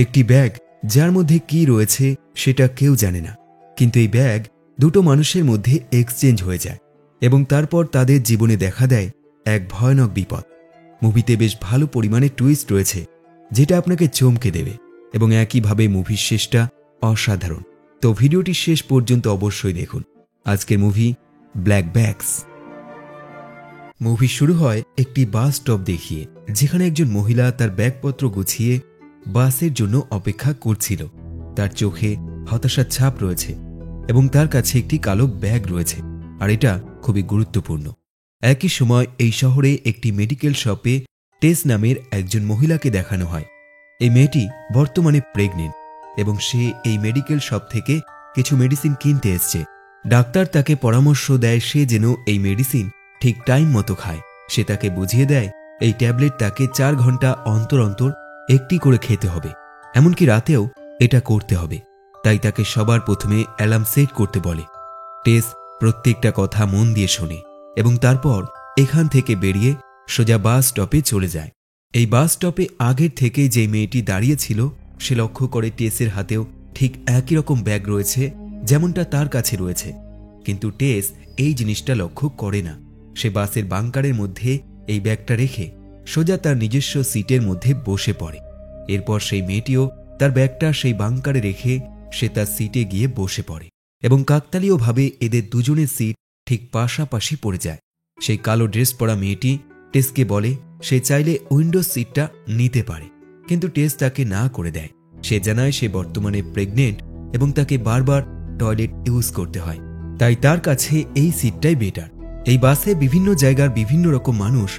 একটি ব্যাগ যার মধ্যে কি রয়েছে সেটা কেউ জানে না, কিন্তু এই ব্যাগ দুটো মানুষের মধ্যে এক্সচেঞ্জ হয়ে যায় এবং তারপর তাদের জীবনে দেখা দেয় এক ভয়ানক বিপদ। মুভিতে বেশ ভালো পরিমাণে টুইস্ট রয়েছে যেটা আপনাকে চমকে দেবে এবং একইভাবে মুভির শেষটা অসাধারণ। তো ভিডিওটি শেষ পর্যন্ত অবশ্যই দেখুন। আজকের মুভি ব্ল্যাক ব্যাগস। মুভি শুরু হয় একটি বাস স্টপ দেখিয়ে, যেখানে একজন মহিলা তার ব্যাগপত্র গুছিয়ে বাসের জন্য অপেক্ষা করছিল। তার চোখে হতাশার ছাপ রয়েছে এবং তার কাছে একটি কালো ব্যাগ রয়েছে, আর এটা খুবই গুরুত্বপূর্ণ। একই সময় এই শহরে একটি মেডিকেল শপে টেস নামের একজন মহিলাকে দেখানো হয়। এই মেয়েটি বর্তমানে প্রেগনেন্ট এবং সে এই মেডিকেল শপ থেকে কিছু মেডিসিন কিনতে এসছে। ডাক্তার তাকে পরামর্শ দেয় সে যেন এই মেডিসিন ঠিক টাইম মতো খায়। সে তাকে বুঝিয়ে দেয় এই ট্যাবলেট তাকে 4 ঘন্টা অন্তর অন্তর একটি করে খেতে হবে, এমনকি রাতেও এটা করতে হবে। তাই তাকে সবার প্রথমে অ্যালার্ম সেট করতে বলে। টেস প্রত্যেকটা কথা মন দিয়ে শোনে এবং তারপর এখান থেকে বেরিয়ে সোজা বাস স্টপে চলে যায়। এই বাস স্টপে আগের থেকে যে মেয়েটি দাঁড়িয়েছিল সে লক্ষ্য করে টেসের হাতেও ঠিক একই রকম ব্যাগ রয়েছে যেমনটা তার কাছে রয়েছে, কিন্তু টেস এই জিনিসটা লক্ষ্য করে না। সে বাসের বাংকারের মধ্যে এই ব্যাগটা রেখে সোজা তার নিজস্ব সিটের মধ্যে বসে পড়ে। এরপর সেই মেয়েটিও তার ব্যাগটা সেই বাংকারে রেখে সে তার সিটে গিয়ে বসে পড়ে এবং কাকতালীয়ভাবে এদের দুজনের সিট ঠিক পাশাপাশি পড়ে যায়। সেই কালো ড্রেস পরা মেয়েটি টেসকে বলে সে চাইলে উইন্ডো সিটটা নিতে পারে, কিন্তু টেস তাকে না করে দেয়। সে জানায় সে বর্তমানে প্রেগনেন্ট এবং তাকে বারবার টয়লেট ইউজ করতে হয়, তাই তার কাছে এই সিটটাই বেটার। এই বাসে বিভিন্ন জায়গার বিভিন্ন রকম মানুষ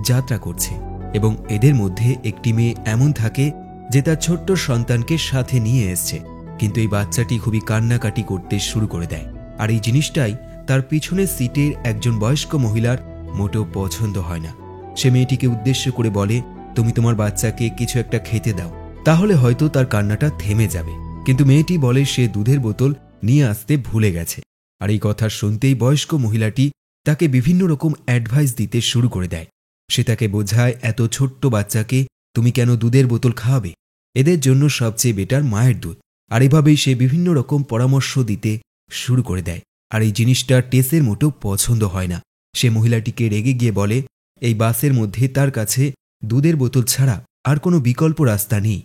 যাত্রা করছে এবং এদের মধ্যে একটি মেয়ে এমন থাকে যে তার ছোট্ট সন্তানকে সাথে নিয়ে এসছে, কিন্তু এই বাচ্চাটি খুবই কান্নাকাটি করতে শুরু করে দেয়। আর এই জিনিসটাই তার পিছনের সিটের একজন বয়স্ক মহিলার মোটেও পছন্দ হয় না। সে মেয়েটিকে উদ্দেশ্য করে বলে, তুমি তোমার বাচ্চাকে কিছু একটা খেতে দাও, তাহলে হয়তো তার কান্নাটা থেমে যাবে। কিন্তু মেয়েটি বলে সে দুধের বোতল নিয়ে আসতে ভুলে গেছে। আর এই কথা শুনতেই বয়স্ক মহিলাটি তাকে বিভিন্ন রকম অ্যাডভাইস দিতে শুরু করে দেয়। সে তাকে বোঝায়, এত ছোট্ট বাচ্চাকে তুমি কেন দুধের বোতল খাওয়াবে, এদের জন্য সবচেয়ে বেটার মায়ের দুধ। আর এভাবেই সে বিভিন্ন রকম পরামর্শ দিতে শুরু করে দেয়। আর এই জিনিসটা টেসের মোটেও পছন্দ হয় না। সে মহিলাটিকে রেগে গিয়ে বলে, এই বাসের মধ্যে তার কাছে দুধের বোতল ছাড়া আর কোনো বিকল্প রাস্তা নেই,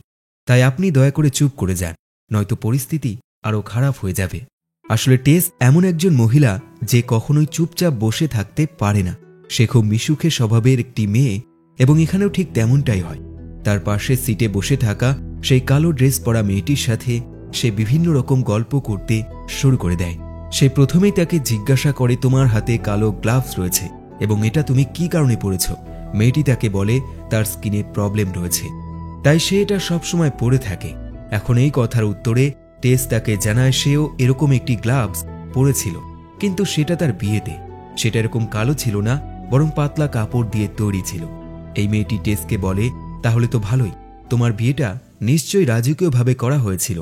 তাই আপনি দয়া করে চুপ করে যান, নয়তো পরিস্থিতি আরও খারাপ হয়ে যাবে। আসলে টেস এমন একজন মহিলা যে কখনোই চুপচাপ বসে থাকতে পারে না। সে খুব মিশুকে স্বভাবের একটি মেয়ে এবং এখানেও ঠিক তেমনটাই হয়। তার পাশে সিটে বসে থাকা সেই কালো ড্রেস পরা মেয়েটির সাথে সে বিভিন্ন রকম গল্প করতে শুরু করে দেয়। সে প্রথমেই তাকে জিজ্ঞাসা করে, তোমার হাতে কালো গ্লাভস রয়েছে এবং এটা তুমি কি কারণে পরেছ? মেয়েটি তাকে বলে তার স্কিনে প্রবলেম রয়েছে, তাই সে এটা সবসময় পরে থাকে। এখন এই কথার উত্তরে টেস তাকে জানায় সেও এরকম একটি গ্লাভস পরেছিল, কিন্তু সেটা তার বিয়েতে। সেটা এরকম কালো ছিল না, বরং পাতলা কাপড় দিয়ে তৈরি ছিল। এই মেয়েটি টেসকে বলে, তাহলে তো ভালোই, তোমার বিয়েটা নিশ্চয়ই রাজকীয়ভাবে করা হয়েছিল।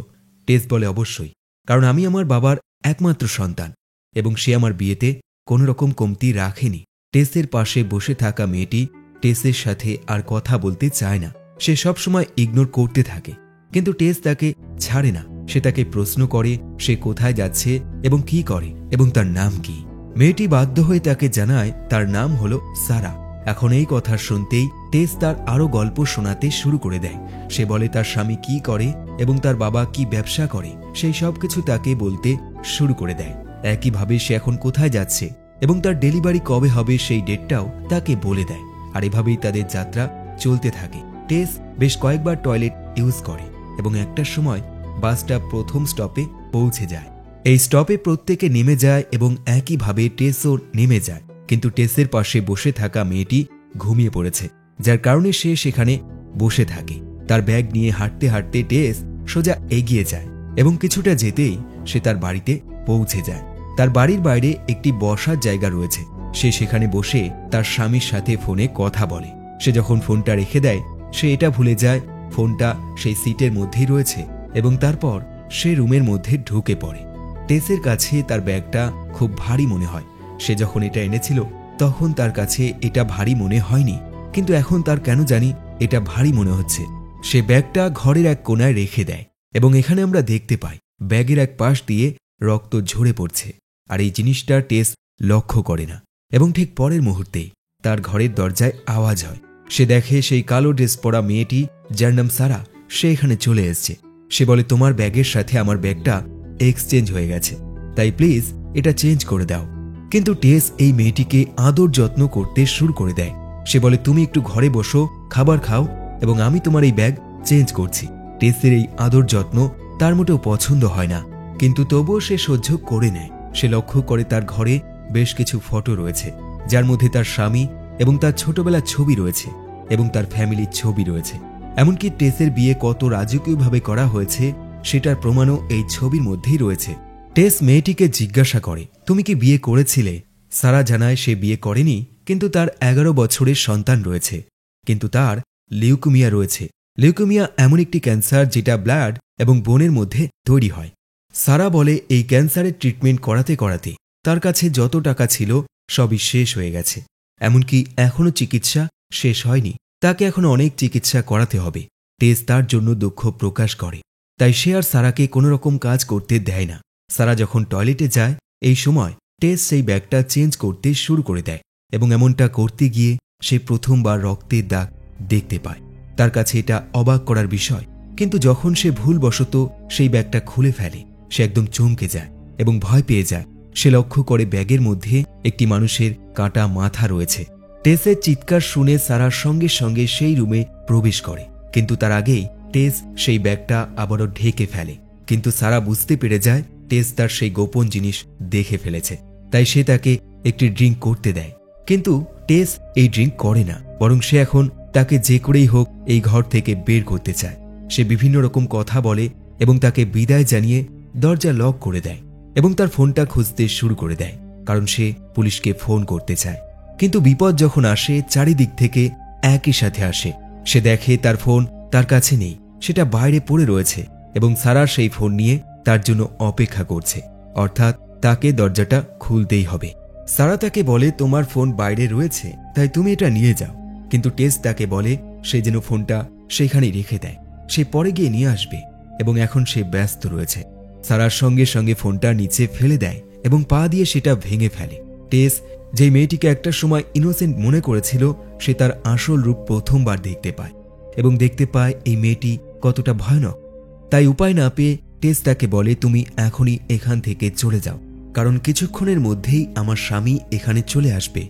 টেস বলে, অবশ্যই, কারণ আমি আমার বাবার একমাত্র সন্তান এবং সে আমার বিয়েতে কোনো রকম কমতি রাখেনি। টেসের পাশে বসে থাকা মেয়েটি টেসের সাথে আর কথা বলতে চায় না। সে সবসময় ইগনোর করতে থাকে, কিন্তু টেস তাকে ছাড়ে না। সে তাকে প্রশ্ন করে সে কোথায় যাচ্ছে এবং কি করে এবং তার নাম কি। মেয়েটি বাধ্য হয়ে তাকে জানায় তার নাম হলো সারা। এখন এই কথা শুনতেই টেস তার আরও গল্প শোনাতে শুরু করে দেয়। সে বলে তার স্বামী কি করে এবং তার বাবা কি ব্যবসা করে, সেই সব কিছু তাকে বলতে শুরু করে দেয়। একইভাবে সে এখন কোথায় যাচ্ছে এবং তার ডেলিভারি কবে হবে সেই ডেটটাও তাকে বলে দেয়। আর এভাবেই তাদের যাত্রা চলতে থাকে। টেস বেশ কয়েকবার টয়লেট ইউজ করে এবং একটার সময় বাসটা প্রথম স্টপে পৌঁছে যায়। এই স্টপে প্রত্যেকে নেমে যায় এবং একইভাবে টেসও নেমে যায়, কিন্তু টেসের পাশে বসে থাকা মেয়েটি ঘুমিয়ে পড়েছে, যার কারণে সে সেখানে বসে থাকে। তার ব্যাগ নিয়ে হাঁটতে হাঁটতে টেস সোজা এগিয়ে যায় এবং কিছুটা যেতেই সে তার বাড়িতে পৌঁছে যায়। তার বাড়ির বাইরে একটি বসার জায়গা রয়েছে। সে সেখানে বসে তার স্বামীর সাথে ফোনে কথা বলে। সে যখন ফোনটা রেখে দেয় সে এটা ভুলে যায় ফোনটা সেই সিটের মধ্যেই রয়েছে এবং তারপর সে রুমের মধ্যে ঢুকে পড়ে। টেসের কাছে তার ব্যাগটা খুব ভারী মনে হয়। সে যখন এটা এনেছিল তখন তার কাছে এটা ভারী মনে হয়নি, কিন্তু এখন তার কেন জানি এটা ভারী মনে হচ্ছে। সে ব্যাগটা ঘরের এক কোণায় রেখে দেয় এবং এখানে আমরা দেখতে পাই ব্যাগের এক পাশ দিয়ে রক্ত ঝরে পড়ছে। আর এই জিনিসটা টেস লক্ষ্য করে না এবং ঠিক পরের মুহূর্তেই তার ঘরের দরজায় আওয়াজ হয়। সে দেখে সেই কালো ড্রেস পরা মেয়েটি, যার নাম সারা, সে এখানে চলে এসছে। সে বলে, তোমার ব্যাগের সাথে আমার ব্যাগটা এক্সচেঞ্জ হয়ে গেছে, তাই প্লিজ এটা চেঞ্জ করে দাও। কিন্তু টেস এই মেয়েটিকে আদর যত্ন করতে শুরু করে দেয়। সে বলে, তুমি একটু ঘরে বসো, খাবার খাও এবং আমি তোমার এই ব্যাগ চেঞ্জ করছি। টেসের এই আদর যত্ন তার মোটেও পছন্দ হয় না, কিন্তু তবুও সে সহ্য করে নেয়। সে লক্ষ্য করে তার ঘরে বেশ কিছু ফটো রয়েছে, যার মধ্যে তার স্বামী এবং তার ছোটবেলার ছবি রয়েছে এবং তার ফ্যামিলির ছবি রয়েছে। এমনকি টেসের বিয়ে কত রাজকীয়ভাবে করা হয়েছে সেটার প্রমাণও এই ছবির মধ্যেই রয়েছে। টেস মেয়েটিকে জিজ্ঞাসা করে, তুমি কি বিয়ে করেছিলে? সারা জানায় সে বিয়ে করেনি, কিন্তু তার 11 বছরের সন্তান রয়েছে, কিন্তু তার লিউকেমিয়া রয়েছে। লিউকেমিয়া এমন একটি ক্যান্সার যেটা ব্লাড এবং বোনের মধ্যে তৈরি হয়। সারা বলে, এই ক্যান্সারের ট্রিটমেন্ট করাতে করাতে তার কাছে যত টাকা ছিল সবই শেষ হয়ে গেছে। এমনকি এখনও চিকিৎসা শেষ হয়নি, তাকে এখন অনেক চিকিৎসা করাতে হবে। টেস তার জন্য দুঃখ প্রকাশ করে, তাই সে আর সারাকে কোনো রকম কাজ করতে দেয় না। সারা যখন টয়লেটে যায়, এই সময় টেস সেই ব্যাগটা চেঞ্জ করতে শুরু করে দেয় এবং এমনটা করতে গিয়ে সে প্রথমবার রক্তের দাগ দেখতে পায়। তার কাছে এটা অবাক করার বিষয়, কিন্তু যখন সে ভুলবশত সেই ব্যাগটা খুলে ফেলে, সে একদম চমকে যায় এবং ভয় পেয়ে যায়। সে লক্ষ্য করে ব্যাগের মধ্যে একটি মানুষের কাটা মাথা রয়েছে। টেসের চিৎকার শুনে সারার সঙ্গে সঙ্গে সেই রুমে প্রবেশ করে, কিন্তু তার আগেই টেস সেই ব্যাগটা আবারও ঢেকে ফেলে। কিন্তু সারা বুঝতে পেরে যায় টেস তার সেই গোপন জিনিস দেখে ফেলেছে, তাই সে তাকে একটি ড্রিঙ্ক করতে দেয়। কিন্তু টেস এই ড্রিঙ্ক করে না, বরং সে এখন তাকে যে করেই হোক এই ঘর থেকে বের করতে চায়। সে বিভিন্ন রকম কথা বলে এবং তাকে বিদায় জানিয়ে দরজা লক করে দেয় এবং তার ফোনটা খুঁজতে শুরু করে দেয়, কারণ সে পুলিশকে ফোন করতে চায়। কিন্তু বিপদ যখন আসে, চারিদিক থেকে একই সাথে আসে। সে দেখে তার ফোন তার কাছে নেই, সেটা বাইরে পড়ে রয়েছে এবং সারা সেই ফোন নিয়ে তার জন্য অপেক্ষা করছে, অর্থাৎ তাকে দরজাটা খুলতেই হবে। সারা তাকে বলে, তোমার ফোন বাইরে রয়েছে, তাই তুমি এটা নিয়ে যাও। কিন্তু টেস তাকে বলে সে যেন ফোনটা সেখানেই রেখে দেয়, সে পরে গিয়ে নিয়ে আসবে এবং এখন সে ব্যস্ত রয়েছে। সারার সঙ্গে সঙ্গে ফোনটা নিচে ফেলে দেয় এবং পা দিয়ে সেটা ভেঙে ফেলে। টেস, যে মেয়েটিকে একটা সময় ইনোসেন্ট মনে করেছিল, সে তার আসল রূপ প্রথমবার দেখতে পায় এবং দেখতে পায় এই মেয়েটি কতটা ভয়ানক। তাই উপায় না পেয়ে টেস তাকে বলে, তুমি এখনই এখান থেকে চলে যাও, কারণ কিছুক্ষণের মধ্যেই আমার স্বামী এখানে চলে আসবে।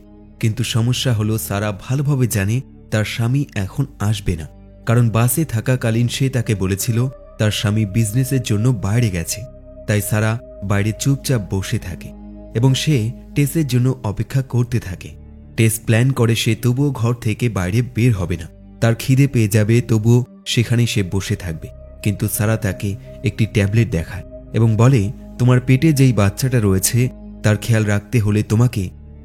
কিন্তু সমস্যা হলো, সারা ভালোভাবে জানে তার স্বামী এখন আসবে না, কারণ বাসে থাকাকালীন সে তাকে বলেছিল তার স্বামী বিজনেসের জন্য বাইরে গেছে। তাই সারা বাইরে চুপচাপ বসে থাকে এবং সে টেসের জন্য অপেক্ষা করতে থাকে। টেস প্ল্যান করে সে তবুও ঘর থেকে বাইরে বের হবে না, তার খিদে পেয়ে যাবে, তবুও সেখানেই সে বসে থাকবে। কিন্তু সারা তাকে একটি ট্যাবলেট দেখায় এবং বলে, তোমার পেটে যেই বাচ্চাটা রয়েছে তার খেয়াল রাখতে হলে তোমাকে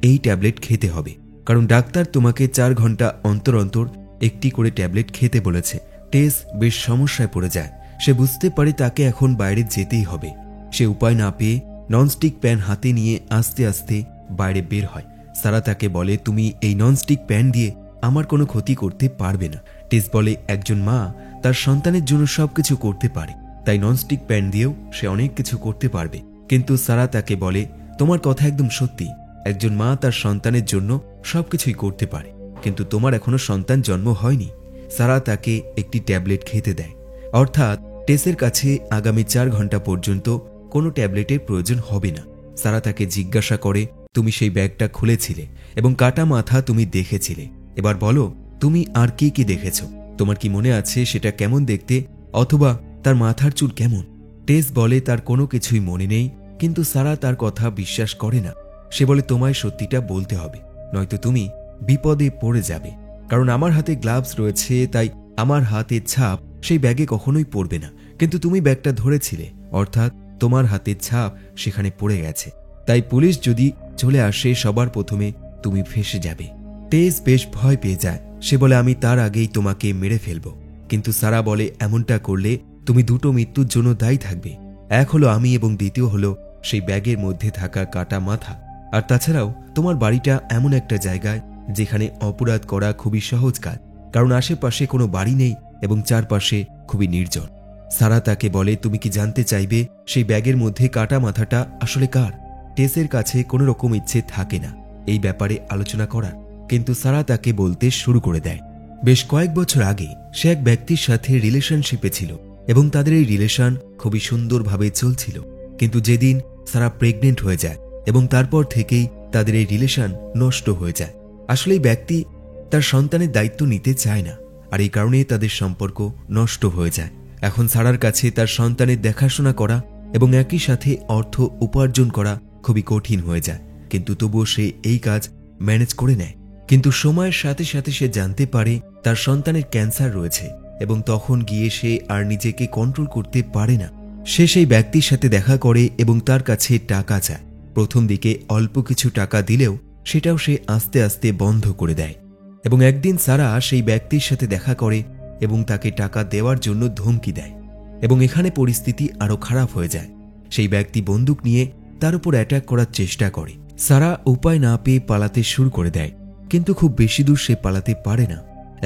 এই ট্যাবলেট খেতে হবে, কারণ ডাক্তার তোমাকে 4 ঘন্টা অন্তর অন্তর একটি করে ট্যাবলেট খেতে বলেছে। টেস বেশ সমস্যায় পড়ে যায়। সে বুঝতে পারে তাকে এখন বাইরে যেতেই হবে। সে উপায় না পেয়ে ননস্টিক প্যান হাতে নিয়ে আস্তে আস্তে বাইরে বের হয়। সারা তাকে বলে, তুমি এই ননস্টিক প্যান দিয়ে আমার কোনো ক্ষতি করতে পারবে না। টেস বলে, একজন মা তার সন্তানের জন্য সবকিছু করতে পারে, তাই ননস্টিক প্যান দিয়েও সে অনেক কিছু করতে পারবে। কিন্তু সারা তাকে বলে, তোমার কথা একদম সত্যি, একজন মা তার সন্তানের জন্য সবকিছুই করতে পারে, কিন্তু তোমার এখনো সন্তান জন্ম হয়নি। সারা তাকে একটি ট্যাবলেট খেতে দেয়, অর্থাৎ টেসের কাছে আগামী 4 ঘন্টা পর্যন্ত কোনো ট্যাবলেটের প্রয়োজন হবে না। সারা তাকে জিজ্ঞাসা করে, তুমি সেই ব্যাগটা খুলেছিলে এবং কাটা মাথা তুমি দেখেছিলে, এবার বলো তুমি আর কি কি দেখেছ? তোমার কি মনে আছে সেটা কেমন দেখতে, অথবা তার মাথার চুল কেমন? টেস বলে তার কোনো কিছুই মনে নেই, কিন্তু সারা তার কথা বিশ্বাস করে না। সে বলে, তোমায় সত্যিটা বলতে হবে, নয়তো তুমি বিপদে পড়ে যাবে, কারণ আমার হাতে গ্লাভস রয়েছে, তাই আমার হাতের ছাপ সেই ব্যাগে কখনোই পড়বে না। কিন্তু তুমি ব্যাগটা ধরেছিলে, অর্থাৎ তোমার হাতের ছাপ সেখানে পড়ে গেছে, তাই পুলিশ যদি চলে আসে সবার প্রথমে তুমি ফেঁসে যাবে। টেস বেশ ভয় পেয়ে যায়। সে বলে, আমি তার আগেই তোমাকে মেরে ফেলব। কিন্তু সারা বলে, এমনটা করলে তুমি 2টো মৃত্যুর জন্য দায়ী থাকবে। এক হলো আমি এবং দ্বিতীয় হলো সেই ব্যাগের মধ্যে থাকা কাটা মাথা। আর তাছাড়াও তোমার বাড়িটা এমন একটা জায়গায় যেখানে অপরাধ করা খুবই সহজ কাজ, কারণ আশেপাশে কোনো বাড়ি নেই এবং চারপাশে খুবই নির্জন। সারা তাকে বলে, তুমি কি জানতে চাইবে সেই ব্যাগের মধ্যে কাটা মাথাটা আসলে কার? টেসের কাছে কোনো রকম ইচ্ছে থাকে না এই ব্যাপারে আলোচনা করার, কিন্তু সারা তাকে বলতে শুরু করে দেয়। বেশ কয়েক বছর আগে সে এক ব্যক্তির সাথে রিলেশনশিপে ছিল এবং তাদের এই রিলেশন খুবই সুন্দরভাবে চলছিল। কিন্তু যেদিন সারা প্রেগনেন্ট হয়ে যায় এবং তারপর থেকেই তাদের এই রিলেশন নষ্ট হয়ে যায়। আসলে এই ব্যক্তি তার সন্তানের দায়িত্ব নিতে চায় না, আর এই কারণে তাদের সম্পর্ক নষ্ট হয়ে যায়। এখন সারার কাছে তার সন্তানের দেখাশোনা করা এবং একই সাথে অর্থ উপার্জন করা খুবই কঠিন হয়ে যায়, কিন্তু তবুও সে এই কাজ ম্যানেজ করে নেয়। কিন্তু সময়ের সাথে সাথে সে জানতে পারে তার সন্তানের ক্যান্সার রয়েছে এবং তখন গিয়ে সে আর নিজেকে কন্ট্রোল করতে পারে না। সে সেই ব্যক্তির সাথে দেখা করে এবং তার কাছে টাকা চায়। প্রথম দিকে অল্প কিছু টাকা দিলেও সেটাও সে আস্তে আস্তে বন্ধ করে দেয় এবং একদিন সারা সেই ব্যক্তির সাথে দেখা করে এবং তাকে টাকা দেওয়ার জন্য ধমকি দেয় এবং এখানে পরিস্থিতি আরো খারাপ হয়ে যায়। সেই ব্যক্তি বন্দুক নিয়ে তার উপর অ্যাটাক করার চেষ্টা করে। সারা উপায় না পেয়ে পালাতে শুরু করে দেয়, কিন্তু খুব বেশি দূর সে পালাতে পারে না।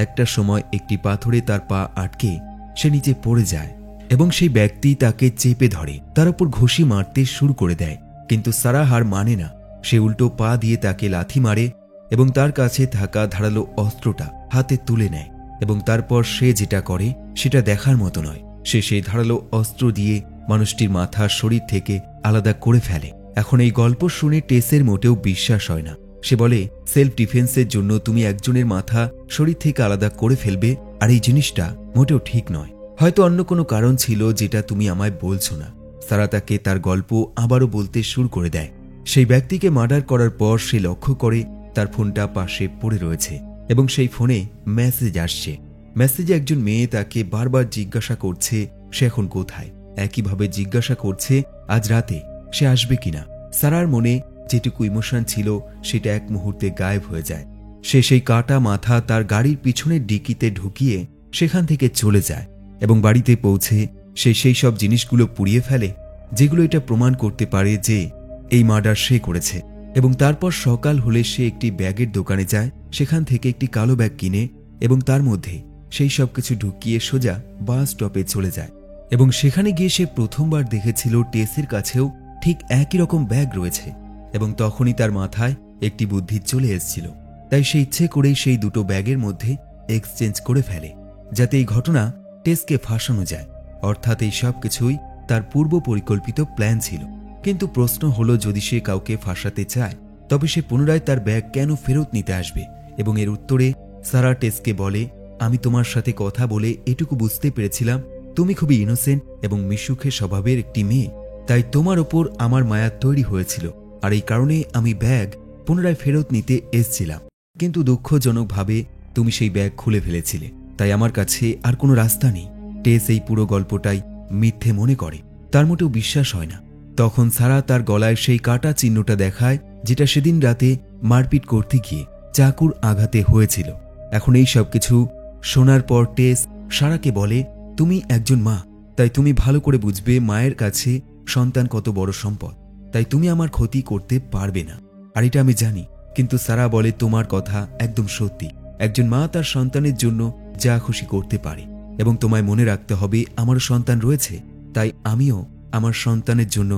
একটা সময় একটি পাথরে তার পা আটকে সে নিচে পড়ে যায় এবং সেই ব্যক্তি তাকে চেপে ধরে তার উপর ঘুষি মারতে শুরু করে দেয়, কিন্তু সারা হার মানে না। সে উল্টো পা দিয়ে তাকে লাথি মারে এবং তার কাছে থাকা ধারালো অস্ত্রটা হাতে তুলে নেয় এবং তারপর সে যেটা করে সেটা দেখার মতো নয়। সে সেই ধারালো অস্ত্র দিয়ে মানুষটির মাথা শরীর থেকে আলাদা করে ফেলে। এখন এই গল্প শুনে টেসের মোটেও বিশ্বাস হয় না। সে বলে, সেলফ ডিফেন্সের জন্য তুমি একজনের মাথা শরীর থেকে আলাদা করে ফেলবে, আর এই জিনিসটা মোটেও ঠিক নয়। হয়তো অন্য কোনো কারণ ছিল যেটা তুমি আমায় বলছো না। সারা তাকে তার গল্প আবারও বলতে শুরু করে দেয়। সেই ব্যক্তিকে মার্ডার করার পর সে লক্ষ্য করে তার ফোনটা পাশে পড়ে রয়েছে এবং সেই ফোনে মেসেজ আসছে। মেসেজে একজন মেয়ে তাকে বারবার জিজ্ঞাসা করছে সে এখন কোথায়। একইভাবে জিজ্ঞাসা করছে আজ রাতে সে আসবে কিনা। সারার মনে যেটুকু ইমোশন ছিল সেটা এক মুহূর্তে গায়েব হয়ে যায়। সে সেই কাটা মাথা তার গাড়ির পিছনের ডিকিতে ঢুকিয়ে সেখান থেকে চলে যায় এবং বাড়িতে পৌঁছে সে সেই সব জিনিসগুলো পুড়িয়ে ফেলে যেগুলো এটা প্রমাণ করতে পারে যে এই মার্ডার সে করেছে। এবং তারপর সকাল হলে সে একটি ব্যাগের দোকানে যায়, সেখান থেকে একটি কালো ব্যাগ কিনে এবং তার মধ্যে সেই সব কিছু ঢুকিয়ে সোজা বাস স্টপে চলে যায় এবং সেখানে গিয়ে সে প্রথমবার দেখেছিল টেসের কাছেও ঠিক একই রকম ব্যাগ রয়েছে এবং তখনই তার মাথায় একটি বুদ্ধি চলে এসেছিল। তাই সে ইচ্ছে করেই সেই দুটো ব্যাগের মধ্যে এক্সচেঞ্জ করে ফেলে যাতে এই ঘটনা টেসকে ফাঁসানো যায়। অর্থাৎ এই সব কিছুই তার পূর্ব পরিকল্পিত প্ল্যান ছিল। কিন্তু প্রশ্ন হলো, যদি সে কাউকে ফাঁসাতে চায় তবে সে পুনরায় তার ব্যাগ কেন ফেরত নিতে আসবে? এবং এর উত্তরে সারা টেসকে বলে, আমি তোমার সাথে কথা বলে এটুকু বুঝতে পেরেছিলাম তুমি খুবই ইনোসেন্ট এবং মিশুখে স্বভাবের একটি মেয়ে, তাই তোমার ওপর আমার মায়া তৈরি হয়েছিল, আর এই কারণে আমি ব্যাগ পুনরায় ফেরত নিতে এসেছিলাম। কিন্তু দুঃখজনকভাবে তুমি সেই ব্যাগ খুলে ফেলেছিলে, তাই আমার কাছে আর কোনো রাস্তা নেই। টেস এই পুরো গল্পটাই মিথ্যে মনে করে, তার মোটেও বিশ্বাস হয় না। তখন সারা তার গলায় সেই কাটা চিহ্নটা দেখায় যেটা সেদিন রাতে মারপিট করতে গিয়ে চাকুর আঘাতে হয়েছিল। এখন এই সব কিছু শোনার পর টেস সারাকে বলে, তুমি একজন মা, তাই তুমি ভালো করে বুঝবে মায়ের কাছে সন্তান কত বড় সম্পদ, তাই তুমি আমার ক্ষতি করতে পারবে না, আর এটা আমি জানি। কিন্তু সারা বলে, তোমার কথা একদম সত্যি, একজন মা তার সন্তানের জন্য যা খুশি করতে পারে এবং তোমায় মনে রাখতে হবে আমারও সন্তান রয়েছে, তাই আমিও আমার সন্তানের জন্য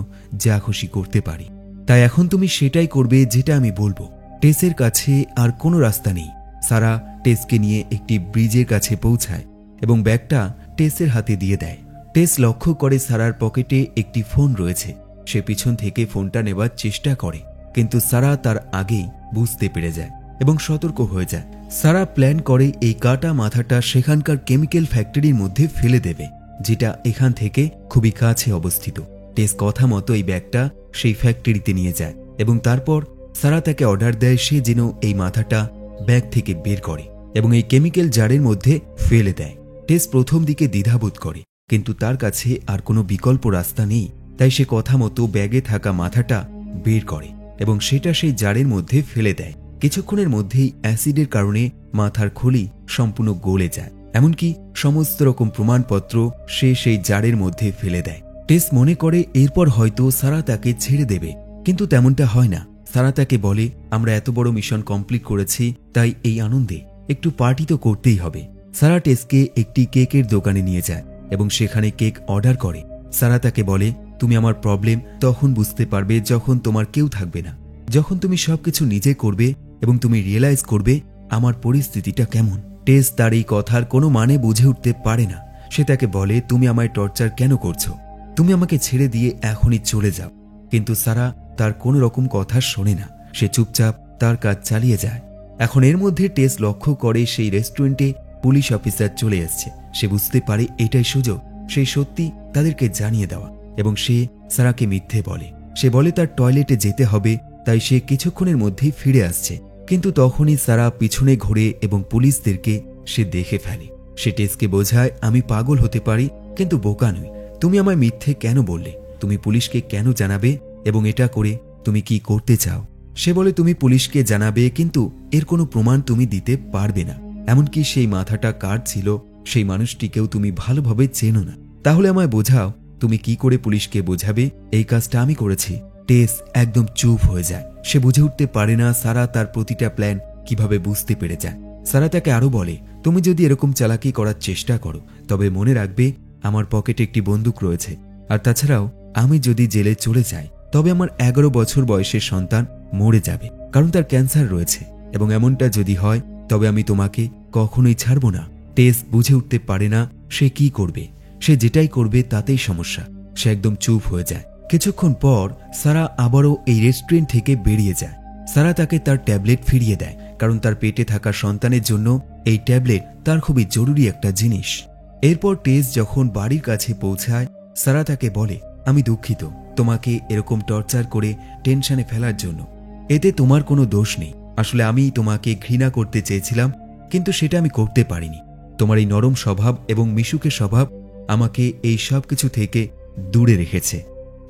যা খুশি করতে পারি। তাই এখন তুমি সেটাই করবে যেটা আমি বলবো। টেসের কাছে আর কোনো রাস্তা নেই। সারা টেসকে নিয়ে একটি ব্রিজের কাছে পৌঁছায় এবং ব্যাগটা টেসের হাতে দিয়ে দেয়। টেস লক্ষ্য করে সারার পকেটে একটি ফোন রয়েছে। সে পিছন থেকে ফোনটা নেবার চেষ্টা করে, কিন্তু সারা তার আগেই বুঝতে পেরে যায় এবং সতর্ক হয়ে যায়। সারা প্ল্যান করে এই কাটা মাথাটা সেখানকার কেমিক্যাল ফ্যাক্টরির মধ্যে ফেলে দেবে, যেটা এখান থেকে খুবই কাছে অবস্থিত। টেস কথা মতো এই ব্যাগটা সেই ফ্যাক্টরিতে নিয়ে যায় এবং তারপর সারা তাকে অর্ডার দেয় সে যেন এই মাথাটা ব্যাগ থেকে বের করে এবং এই কেমিক্যাল জারের মধ্যে ফেলে দেয়। টেস প্রথম দিকে দ্বিধাবোধ করে, কিন্তু তার কাছে আর কোনো বিকল্প রাস্তা নেই, তাই সে কথা মতো ব্যাগে থাকা মাথাটা বের করে এবং সেটা সেই জারের মধ্যে ফেলে দেয়। কিছুক্ষণের মধ্যেই অ্যাসিডের কারণে মাথার খুলি সম্পূর্ণ গলে যায়, এমনকি সমস্ত রকম প্রমাণপত্র সে সেই জারের মধ্যে ফেলে দেয়। টেস মনে করে এরপর হয়তো সারা তাকে ছেড়ে দেবে, কিন্তু তেমনটা হয় না। সারা তাকে বলে, আমরা এত বড় মিশন কমপ্লিট করেছি, তাই এই আনন্দে একটু পার্টি তো করতেই হবে। সারা টেসকে একটি কেকের দোকানে নিয়ে যায় এবং সেখানে কেক অর্ডার করে। সারা তাকে বলে, তুমি আমার প্রবলেম তখন বুঝতে পারবে যখন তোমার কেউ থাকবে না, যখন তুমি সবকিছু নিজে করবে এবং তুমি রিয়েলাইজ করবে আমার পরিস্থিতিটা কেমন। টেস তার এই কথার কোনো মানে বুঝে উঠতে পারে না। সে তাকে বলে, তুমি আমায় টর্চার কেন করছো? তুমি আমাকে ছেড়ে দিয়ে এখনই চলে যাও। কিন্তু সারা তার কোনো রকম কথা শোনে না। সে চুপচাপ তার কাজ চালিয়ে যায়। এখন এর মধ্যে টেস লক্ষ্য করে সেই রেস্টুরেন্টে পুলিশ অফিসার চলে আসছে। সে বুঝতে পারে এটাই সুযোগ সেই সত্যি তাদেরকে জানিয়ে দেওয়া, এবং সে সারাকে মিথ্যে বলে। সে বলে তার টয়লেটে যেতে হবে, তাই সে কিছুক্ষণের মধ্যেই ফিরে আসছে। কিন্তু তখনই সারা পিছনে ঘুরে এবং পুলিশদেরকে সে দেখে ফেলে। সে টেসকে বোঝায়, আমি পাগল হতে পারি কিন্তু বোকা নই। তুমি আমায় মিথ্যে কেন বললে? তুমি পুলিশকে কেন জানাবে এবং এটা করে তুমি কি করতে চাও? সে বলে, তুমি পুলিশকে জানাবে কিন্তু এর কোনো প্রমাণ তুমি দিতে পারবে না। এমনকি সেই মাথাটা কার ছিল সেই মানুষটিকেও তুমি ভালোভাবে চেনো না। তাহলে আমায় বোঝাও তুমি কি করে পুলিশকে বোঝাবে এই কাজটা আমি করেছি। টেস একদম চুপ হয়ে যায়। সে বুঝে উঠতে পারে না সারা তার প্রতিটা প্ল্যান কিভাবে বুঝতে পেরে যায়। সারা তাকে আরো বলে, তুমি যদি এরকম চালাকি করার চেষ্টা করো তবে মনে রাখবে আমার পকেটে একটি বন্দুক রয়েছে, আর তাছাড়াও আমি যদি জেলে চলে যাই তবে আমার 11 বছর বয়সের সন্তান মরে যাবে, কারণ তার ক্যান্সার রয়েছে, এবং এমনটা যদি হয় তবে আমি তোমাকে কখনোই ছাড়ব না। টেস বুঝে উঠতে পারে না সে কি করবে। সে যেটাই করবে তাতেই সমস্যা। সে একদম চুপ হয়ে যায়। কিছুক্ষণ পর সারা আবারও এই রেস্টুরেন্ট থেকে বেরিয়ে যায়। সারা তাকে তার ট্যাবলেট ফিরিয়ে দেয়, কারণ তার পেটে থাকা সন্তানের জন্য এই ট্যাবলেট তার খুবই জরুরি একটা জিনিস। এরপর টেস যখন বাড়ির কাছে পৌঁছায়, সারা তাকে বলে, আমি দুঃখিত তোমাকে এরকম টর্চার করে টেনশনে ফেলার জন্য। এতে তোমার কোনো দোষ নেই। আসলে আমি তোমাকে ঘৃণা করতে চেয়েছিলাম, কিন্তু সেটা আমি করতে পারিনি। তোমার এই নরম স্বভাব এবং মিশুকের স্বভাব আমাকে এই সব কিছু থেকে দূরে রেখেছে।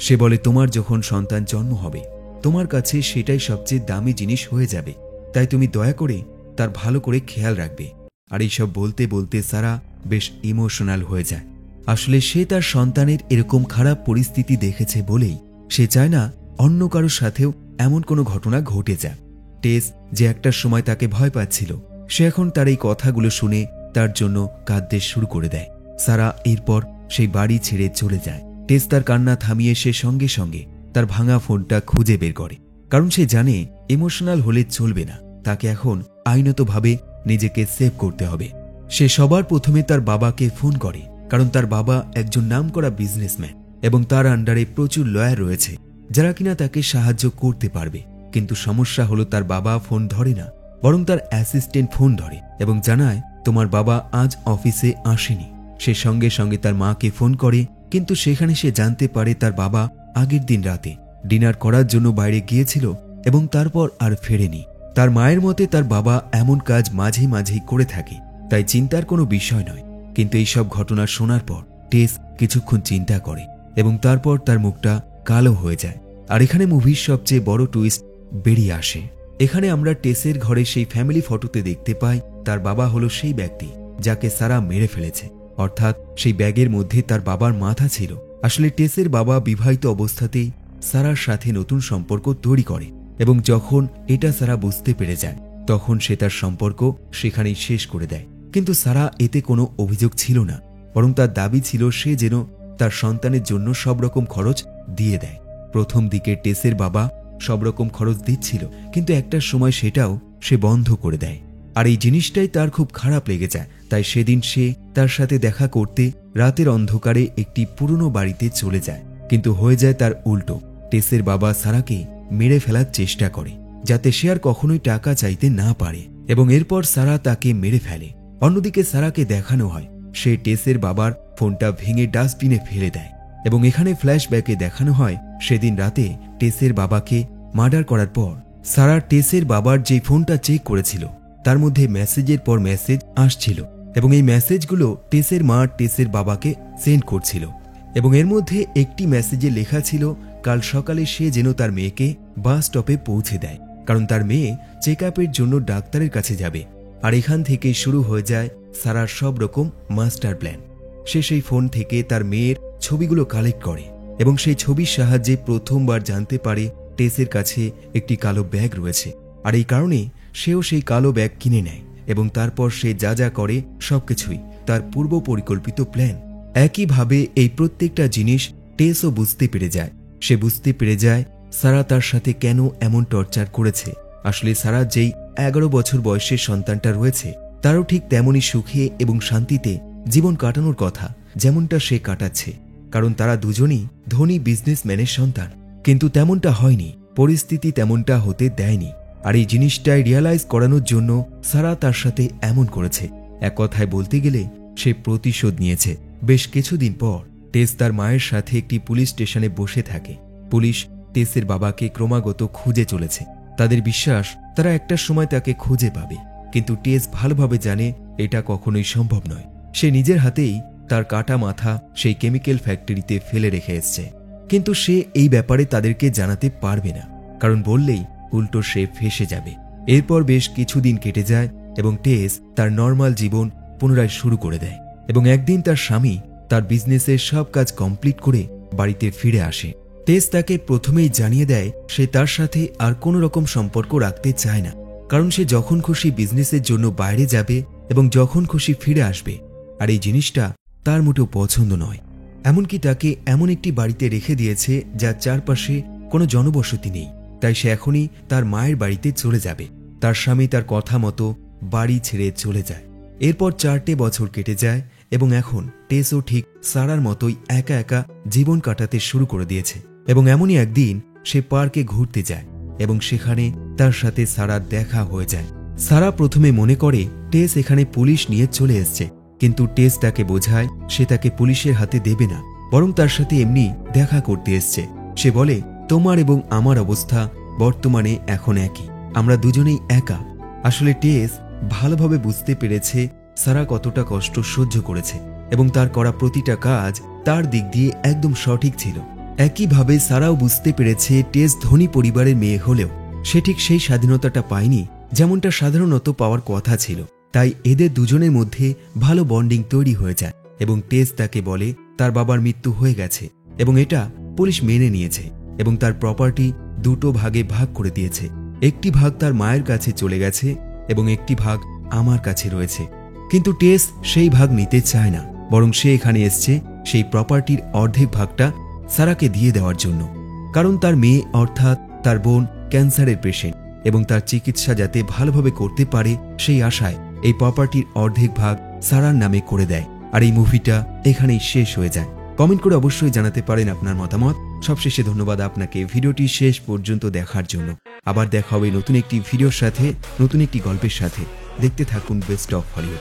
সে বলে, তোমার যখন সন্তান জন্ম হবে তোমার কাছে সেটাই সবচেয়ে দামি জিনিস হয়ে যাবে, তাই তুমি দয়া করে তার ভালো করে খেয়াল রাখবে। আর এইসব বলতে বলতে সারা বেশ ইমোশনাল হয়ে যায়। আসলে সে তার সন্তানের এরকম খারাপ পরিস্থিতি দেখেছে বলেই সে চায় না অন্য কারোর সাথেও এমন কোনো ঘটনা ঘটে যাক। টেস যে একটা সময় তাকে ভয় পাচ্ছিল, সে এখন তার এই কথাগুলো শুনে তার জন্য কাঁদতে শুরু করে দেয়। সারা এরপর সেই বাড়ি ছেড়ে চলে যায়। টেস তার কান্না থামিয়ে সে সঙ্গে সঙ্গে তার ভাঙা ফোনটা খুঁজে বের করে, কারণ সে জানে ইমোশনাল হলে চলবে না। তাকে এখন আইনতভাবে নিজেকে সেভ করতে হবে। সে সবার প্রথমে তার বাবাকে ফোন করে, কারণ তার বাবা একজন নামকরা বিজনেসম্যান এবং তার আন্ডারে প্রচুর লয়ার রয়েছে যারা কিনা তাকে সাহায্য করতে পারবে। কিন্তু সমস্যা হলো তার বাবা ফোন ধরে না, বরং তার অ্যাসিস্ট্যান্ট ফোন ধরে এবং জানায় তোমার বাবা আজ অফিসে আসেনি। সে সঙ্গে সঙ্গে তার মাকে ফোন করে, কিন্তু সেখানে সে জানতে পারে তার বাবা আগের দিন রাতে ডিনার করার জন্য বাইরে গিয়েছিল এবং তারপর আর ফেরেনি। তার মায়ের মতে তার বাবা এমন কাজ মাঝে মাঝেই করে থাকে, তাই চিন্তার কোনো বিষয় নয়। কিন্তু এইসব ঘটনা শোনার পর টেস কিছুক্ষণ চিন্তা করে এবং তারপর তার মুখটা কালো হয়ে যায়। আর এখানে মুভির সবচেয়ে বড় টুইস্ট বেরিয়ে আসে। এখানে আমরা টেসের ঘরে সেই ফ্যামিলি ফটোতে দেখতে পাই তার বাবা হলো সেই ব্যক্তি যাকে সারা মেরে ফেলেছে, অর্থাৎ সেই ব্যাগের মধ্যে তার বাবার মাথা ছিল। আসলে টেসের বাবা বিবাহিত অবস্থাতেই সারার সাথে নতুন সম্পর্ক তৈরি করে, এবং যখন এটা সারা বুঝতে পেরে যায় তখন সে তার সম্পর্ক সেখানেই শেষ করে দেয়। কিন্তু সারা এতে কোনো অভিযোগ ছিল না, বরং তার দাবি ছিল সে যেন তার সন্তানের জন্য সব রকম খরচ দিয়ে দেয়। প্রথম দিকে টেসের বাবা সব রকম খরচ দিচ্ছিল, কিন্তু একটা সময় সেটাও সে বন্ধ করে দেয়। আর এই জিনিসটাই তার খুব খারাপ লেগে যায়। তাই সেদিন সে তার সাথে দেখা করতে রাতের অন্ধকারে একটি পুরনো বাড়িতে চলে যায়। কিন্তু হয়ে যায় তার উল্টো। টেসের বাবা সারাকে মেরে ফেলার চেষ্টা করে যাতে সে আর কখনোই টাকা চাইতে না পারে, এবং এরপর সারা তাকে মেরে ফেলে। অন্যদিকে সারাকে দেখানো হয় সে টেসের বাবার ফোনটা ভেঙে ডাস্টবিনে ফেলে দেয়, এবং এখানে ফ্ল্যাশব্যাকে দেখানো হয় সেদিন রাতে টেসের বাবাকে মার্ডার করার পর সারা টেসের বাবার যে ফোনটা চেক করেছিল তার মধ্যে মেসেজের পর মেসেজ আসছিল, এবং এই মেসেজগুলো টেসের মা টেসের বাবাকে সেন্ড করছিল। এবং এর মধ্যে একটি মেসেজে লেখা ছিল কাল সকালে সে যেন তার মেয়েকে বাস স্টপে পৌঁছে দেয়, কারণ তার মেয়ে চেক আপের জন্য ডাক্তারের কাছে যাবে। আর এখান থেকে শুরু হয়ে যায় সারার সব রকম মাস্টার প্ল্যান। সে সেই ফোন থেকে তার মেয়ের ছবিগুলো কালেক্ট করে এবং সেই ছবির সাহায্যে প্রথমবার জানতে পারে টেসের কাছে একটি কালো ব্যাগ রয়েছে। আর এই কারণে সেও সেই কালো ব্যাগ কিনে নেয় এবং তারপর সে যা যা করে সবকিছুই তার পূর্ব পরিকল্পিত প্ল্যান। একইভাবে এই প্রত্যেকটা জিনিস টেসও বুঝতে পেরে যায়। সে বুঝতে পেরে যায় সারা তার সাথে কেন এমন টর্চার করেছে। আসলে সারা যেই 11 বছর বয়সের সন্তানটা রয়েছে তারও ঠিক তেমনই সুখে এবং শান্তিতে জীবন কাটানোর কথা যেমনটা সে কাটাচ্ছে, কারণ তারা দুজনই ধনী বিজনেসম্যানের সন্তান। কিন্তু তেমনটা হয়নি, পরিস্থিতি তেমনটা হতে দেয়নি। আর এই জিনিসটাই রিয়ালাইজ করানোর জন্য সারা তার সাথে এমন করেছে। এক কথায় বলতে গেলে সে প্রতিশোধ নিয়েছে। বেশ কিছুদিন পর টেস তার মায়ের সাথে একটি পুলিশ স্টেশনে বসে থাকে। পুলিশ টেসের বাবাকে ক্রমাগত খুঁজে চলেছে। তাদের বিশ্বাস তারা একটা সময় তাকে খুঁজে পাবে, কিন্তু টেস ভালোভাবে জানে এটা কখনোই সম্ভব নয়। সে নিজের হাতেই তার কাটা মাথা সেই কেমিক্যাল ফ্যাক্টরিতে ফেলে রেখে এসছে, কিন্তু সে এই ব্যাপারে তাদেরকে জানাতে পারবে না, কারণ বললেই উল্টো সে ফেঁসে যাবে। এরপর বেশ কিছুদিন কেটে যায় এবং টেস তার নর্মাল জীবন পুনরায় শুরু করে দেয়। এবং একদিন তার স্বামী তার বিজনেসের সব কাজ কমপ্লিট করে বাড়িতে ফিরে আসে। টেস তাকে প্রথমেই জানিয়ে দেয় সে তার সাথে আর কোনো রকম সম্পর্ক রাখতে চায় না, কারণ সে যখন খুশি বিজনেসের জন্য বাইরে যাবে এবং যখন খুশি ফিরে আসবে। আর এই জিনিসটা তার মোটেও পছন্দ নয়। এমনকি তাকে এমন একটি বাড়িতে রেখে দিয়েছে যার চারপাশে কোনো জনবসতি নেই। তাই সে এখনই তার মায়ের বাড়িতে চলে যাবে। তার স্বামী তার কথা মতো বাড়ি ছেড়ে চলে যায়। এরপর 4টে বছর কেটে যায় এবং এখন টেসও ঠিক সারার মতোই একা একা জীবন কাটাতে শুরু করে দিয়েছে। এবং এমনই একদিন সে পার্কে ঘুরতে যায় এবং সেখানে তার সাথে সারার দেখা হয়ে যায়। সারা প্রথমে মনে করে টেস এখানে পুলিশ নিয়ে চলে এসছে, কিন্তু টেস তাকে বোঝায় সে তাকে পুলিশের হাতে দেবে না, বরং তার সাথে এমনি দেখা করতে এসছে। সে বলে, তোমার এবং আমার অবস্থা বর্তমানে এখন একই, আমরা দুজনেই একা। আসলে টেস ভালোভাবে বুঝতে পেরেছে সারা কতটা কষ্ট সহ্য করেছে এবং তার করা প্রতিটা কাজ তার দিক দিয়ে একদম সঠিক ছিল। একইভাবে সারাও বুঝতে পেরেছে টেস ধনী পরিবারের মেয়ে হলেও সে ঠিক সেই স্বাধীনতাটা পায়নি যেমনটা সাধারণত পাওয়ার কথা ছিল। তাই এদের দুজনের মধ্যে ভালো বন্ডিং তৈরি হয়ে যায় এবং টেস তাকে বলে তার বাবার মৃত্যু হয়ে গেছে এবং এটা পুলিশ মেনে নিয়েছে এবং তার প্রপার্টি 2টো ভাগে ভাগ করে দিয়েছে। একটি ভাগ তার মায়ের কাছে চলে গেছে এবং একটি ভাগ আমার কাছে রয়েছে। কিন্তু টেস সেই ভাগ নিতে চায় না, বরং সে এখানে এসছে সেই প্রপার্টির অর্ধেক ভাগটা সারাকে দিয়ে দেওয়ার জন্য, কারণ তার মেয়ে অর্থাৎ তার বোন ক্যান্সারের পেশেন্ট এবং তার চিকিৎসা যাতে ভালোভাবে করতে পারে সেই আশায় এই প্রপার্টির অর্ধেক ভাগ সারার নামে করে দেয়। আর এই মুভিটা এখানেই শেষ হয়ে যায়। কমেন্ট করে অবশ্যই জানাতে পারেন আপনার মতামত। সবশেষে ধন্যবাদ আপনাকে ভিডিওটি শেষ পর্যন্ত দেখার জন্য। আবার দেখা হবে নতুন একটি ভিডিওর সাথে, নতুন একটি গল্পের সাথে। দেখতে থাকুন বেস্ট অফ হলিউড।